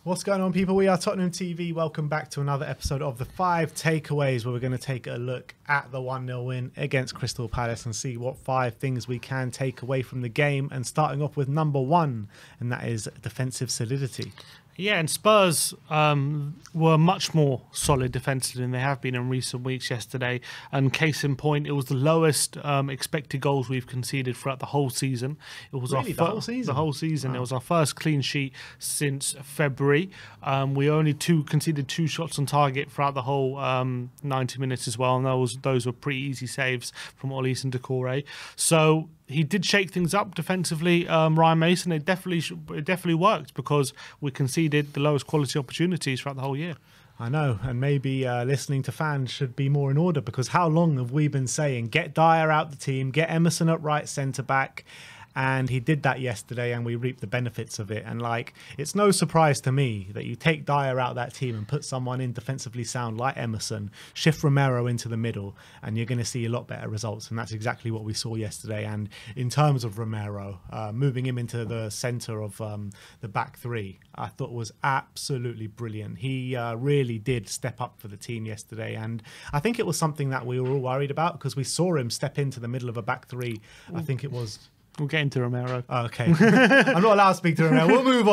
What's going on, people? We are Tottenham TV. Welcome back to another episode of the 5 Takeaways, where we're going to take a look at the 1-0 win against Crystal Palace and see what 5 things we can take away from the game. And starting off with number 1, and that is defensive solidity. Yeah, and Spurs were much more solid defensively than they have been in recent weeks yesterday. And case in point, it was the lowest expected goals we've conceded throughout the whole season. It was really, the whole season? The whole season. Wow. It was our first clean sheet since February. We only conceded 2 shots on target throughout the whole 90 minutes as well. And those were pretty easy saves from Olise and Decore. So he did shake things up defensively, Ryan Mason. It definitely worked because we conceded the lowest quality opportunities throughout the whole year. I know, and maybe listening to fans should be more in order, because how long have we been saying, get Dyer out the team, get Emerson at right centre-back? And he did that yesterday, and we reaped the benefits of it. And like, it's no surprise to me that you take Dyer out of that team and put someone in defensively sound like Emerson, shift Romero into the middle, and you're going to see a lot better results. And that's exactly what we saw yesterday. And in terms of Romero, moving him into the centre of the back 3, I thought was absolutely brilliant. He really did step up for the team yesterday. And I think it was something that we were all worried about, because we saw him step into the middle of a back 3. I think it was... We'll get into Romero. Okay. I'm not allowed to speak to Romero. We'll move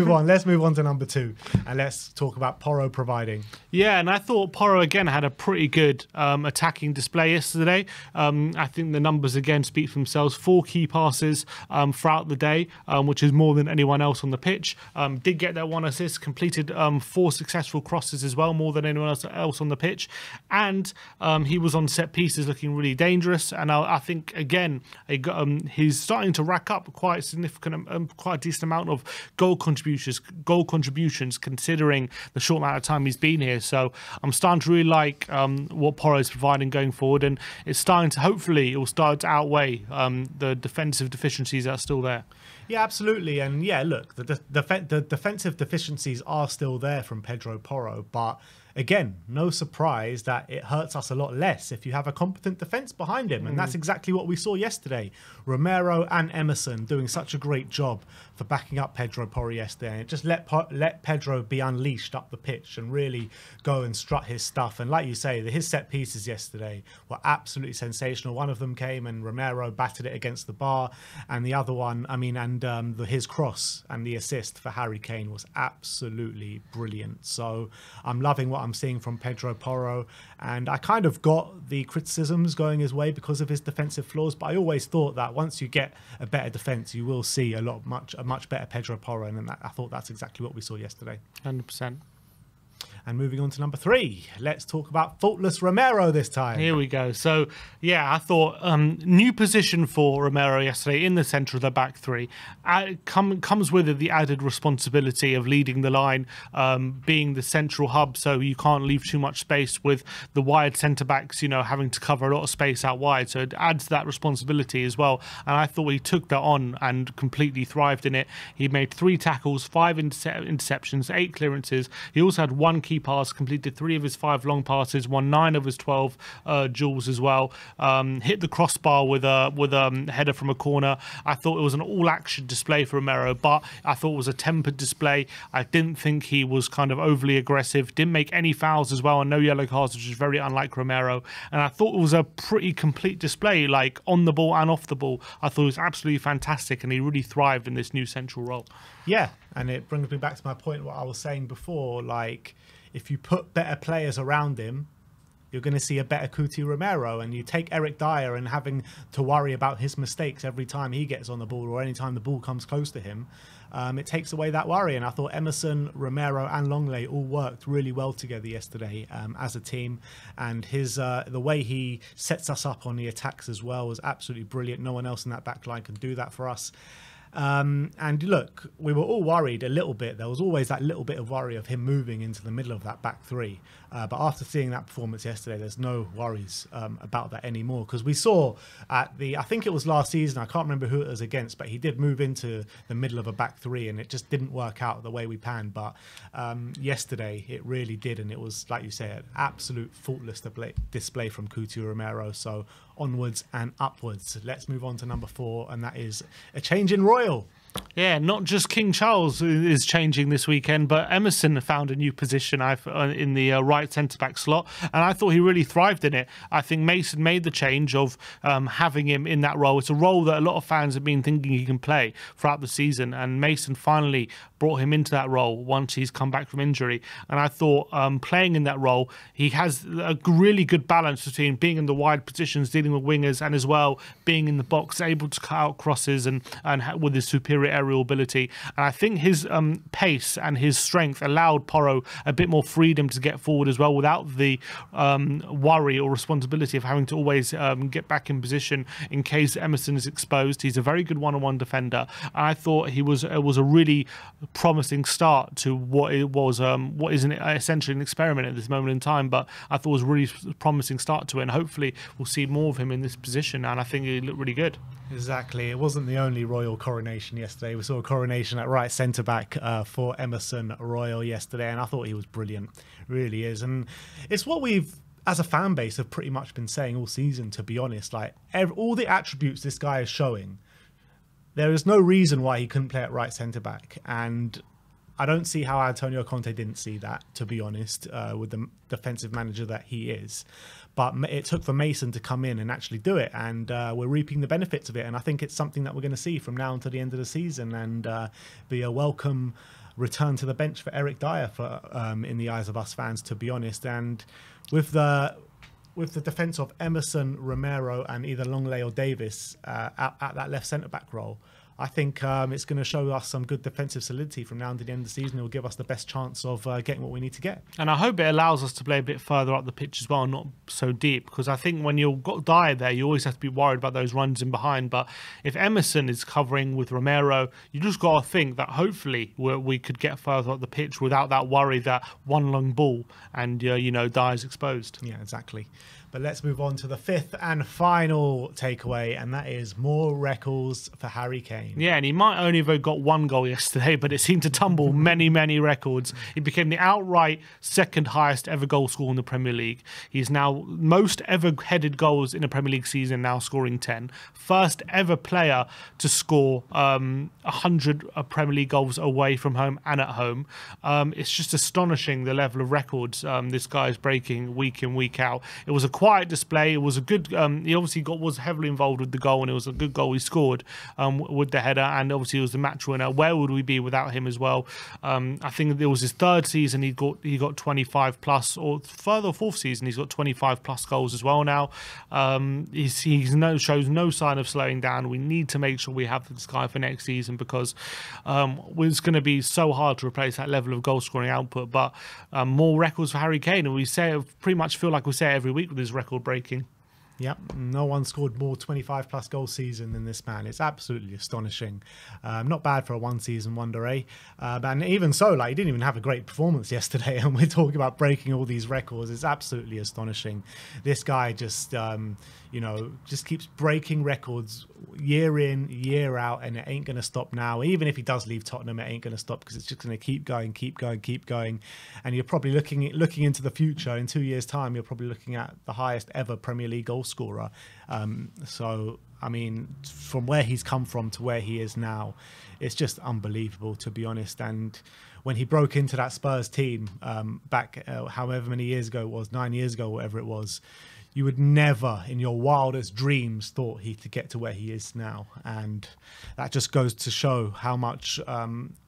on. Let's move on to number 2. And let's talk about Porro providing. Yeah, and I thought Porro, again, had a pretty good attacking display yesterday. I think the numbers, again, speak for themselves. 4 key passes throughout the day, which is more than anyone else on the pitch. Did get that 1 assist, completed 4 successful crosses as well, more than anyone else on the pitch. And he was on set pieces looking really dangerous. And I think, again, he's starting to rack up quite a significant, quite a decent amount of goal contributions, considering the short amount of time he's been here. So I'm starting to really like what Porro is providing going forward, and it's starting to, hopefully, it will start to outweigh the defensive deficiencies that are still there. Yeah, absolutely. And yeah, look, the defensive deficiencies are still there from Pedro Porro, but again, no surprise that it hurts us a lot less if you have a competent defence behind him. And that's exactly what we saw yesterday. Romero and Emerson doing such a great job for backing up Pedro Porro yesterday. And it just let Pedro be unleashed up the pitch and really go and strut his stuff. And like you say, his set pieces yesterday were absolutely sensational. One of them came and Romero battered it against the bar. And the other one, his cross and the assist for Harry Kane was absolutely brilliant. So I'm loving what I'm seeing from Pedro Porro, and I kind of got the criticisms going his way because of his defensive flaws, but I always thought that once you get a better defense, you will see a much better Pedro Porro, and I thought that's exactly what we saw yesterday. 100%. And moving on to number 3, let's talk about faultless Romero this time. Here we go. So, yeah, I thought new position for Romero yesterday in the centre of the back 3. Comes with it the added responsibility of leading the line, being the central hub, so you can't leave too much space with the wide centre-backs, having to cover a lot of space out wide. So it adds that responsibility as well. And I thought he took that on and completely thrived in it. He made 3 tackles, 5 interceptions, 8 clearances. He also had 1 key pass, completed 3 of his 5 long passes, won 9 of his 12 duels as well. Hit the crossbar with a header from a corner. I thought it was an all-action display for Romero, but I thought it was a tempered display. I didn't think he was kind of overly aggressive. Didn't make any fouls as well, and no yellow cards, which is very unlike Romero. And I thought it was a pretty complete display, like on the ball and off the ball. I thought it was absolutely fantastic, and he really thrived in this new central role. Yeah, and it brings me back to my point, what I was saying before, like, if you put better players around him, you're going to see a better Cuti Romero. And you take Eric Dyer and having to worry about his mistakes every time he gets on the ball or any time the ball comes close to him, it takes away that worry. And I thought Emerson, Romero and Longley all worked really well together yesterday as a team. And the way he sets us up on the attacks as well was absolutely brilliant. No one else in that back line can do that for us. And look, we were all worried a little bit. There was always that little bit of worry of him moving into the middle of that back 3. But after seeing that performance yesterday, there's no worries about that anymore. Because we saw I think it was last season, I can't remember who it was against, but he did move into the middle of a back 3 and it just didn't work out the way we planned. But yesterday, it really did. And it was, like you say, an absolute faultless display from Cuti Romero. So onwards and upwards. Let's move on to number 4, and that is a change in Royal. Yeah, not just King Charles is changing this weekend, but Emerson found a new position in the right centre-back slot, and I thought he really thrived in it. I think Mason made the change of having him in that role. It's a role that a lot of fans have been thinking he can play throughout the season, and Mason finally brought him into that role once he's come back from injury. And I thought playing in that role, he has a really good balance between being in the wide positions, dealing with wingers, and as well being in the box, able to cut out crosses and with his superior aerial ability. And I think his pace and his strength allowed Porro a bit more freedom to get forward as well, without the worry or responsibility of having to always get back in position in case Emerson is exposed. He's a very good one-on-one defender. And I thought it was a really promising start to what is essentially an experiment at this moment in time, but I thought it was a really promising start to it, and hopefully we'll see more of him in this position, and I think he looked really good. Exactly. It wasn't the only royal coronation yesterday. We saw a coronation at right centre-back for Emerson Royal yesterday, and I thought he was brilliant. Really is. And it's what we've, as a fan base, have pretty much been saying all season, to be honest. Like, all the attributes this guy is showing, there is no reason why he couldn't play at right centre-back. And I don't see how Antonio Conte didn't see that, to be honest, with the defensive manager that he is. But it took for Mason to come in and actually do it, and we're reaping the benefits of it. And I think it's something that we're going to see from now until the end of the season, and be a welcome return to the bench for Eric Dyer, for in the eyes of us fans, to be honest. And with the defence of Emerson, Romero, and either Longley or Davis at that left centre-back role, I think it's going to show us some good defensive solidity from now until the end of the season. It will give us the best chance of getting what we need to get. And I hope it allows us to play a bit further up the pitch as well, not so deep, because I think when you've got Dyer there, you always have to be worried about those runs in behind. But if Emerson is covering with Romero, you just got to think that hopefully we could get further up the pitch without that worry that one long ball and Dyer's exposed. Yeah, exactly. But let's move on to the fifth and final takeaway, and that is more records for Harry Kane. Yeah, and he might only have got one goal yesterday, but it seemed to tumble many, many records. He became the outright second highest ever goal scorer in the Premier League. He's now most ever headed goals in a Premier League season, now scoring 10. First ever player to score 100 Premier League goals away from home and at home. It's just astonishing the level of records this guy is breaking week in, week out. It was a quiet display. It was a good. He obviously was heavily involved with the goal, and it was a good goal he scored with the header. And obviously, it was the match winner. Where would we be without him as well? I think it was his third season. He got 25 plus, or third or fourth season. He's got 25 plus goals as well now. He shows no sign of slowing down. We need to make sure we have this guy for next season, because it's going to be so hard to replace that level of goal scoring output. But more records for Harry Kane, and we pretty much feel like we say it every week with his record breaking. Yep, no one scored more 25 plus goal season than this man. It's absolutely astonishing. Not bad for a one season wonder, eh? And even so, like, he didn't even have a great performance yesterday, and we're talking about breaking all these records. It's absolutely astonishing. This guy just just keeps breaking records year in, year out, and it ain't going to stop now. Even if he does leave Tottenham, it ain't going to stop, because it's just going to keep going, keep going, keep going. And you're probably looking into the future. In 2 years' time, you're probably looking at the highest ever Premier League goal scorer. So, I mean, from where he's come from to where he is now, it's just unbelievable, to be honest. And when he broke into that Spurs team back however many years ago it was, 9 years ago, whatever it was, you would never in your wildest dreams thought he could get to where he is now. And that just goes to show how much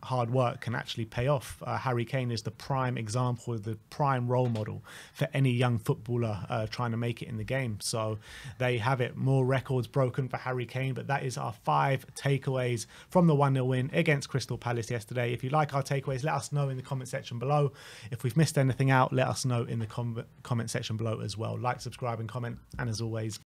hard work can actually pay off. Harry Kane is the prime example, the prime role model for any young footballer trying to make it in the game. So there you have it, more records broken for Harry Kane. But that is our 5 takeaways from the 1-0 win against Crystal Palace yesterday. If you like our takeaways, let us know in the comment section below. If we've missed anything out, let us know in the comment section below as well. Like, subscribe and comment, and as always,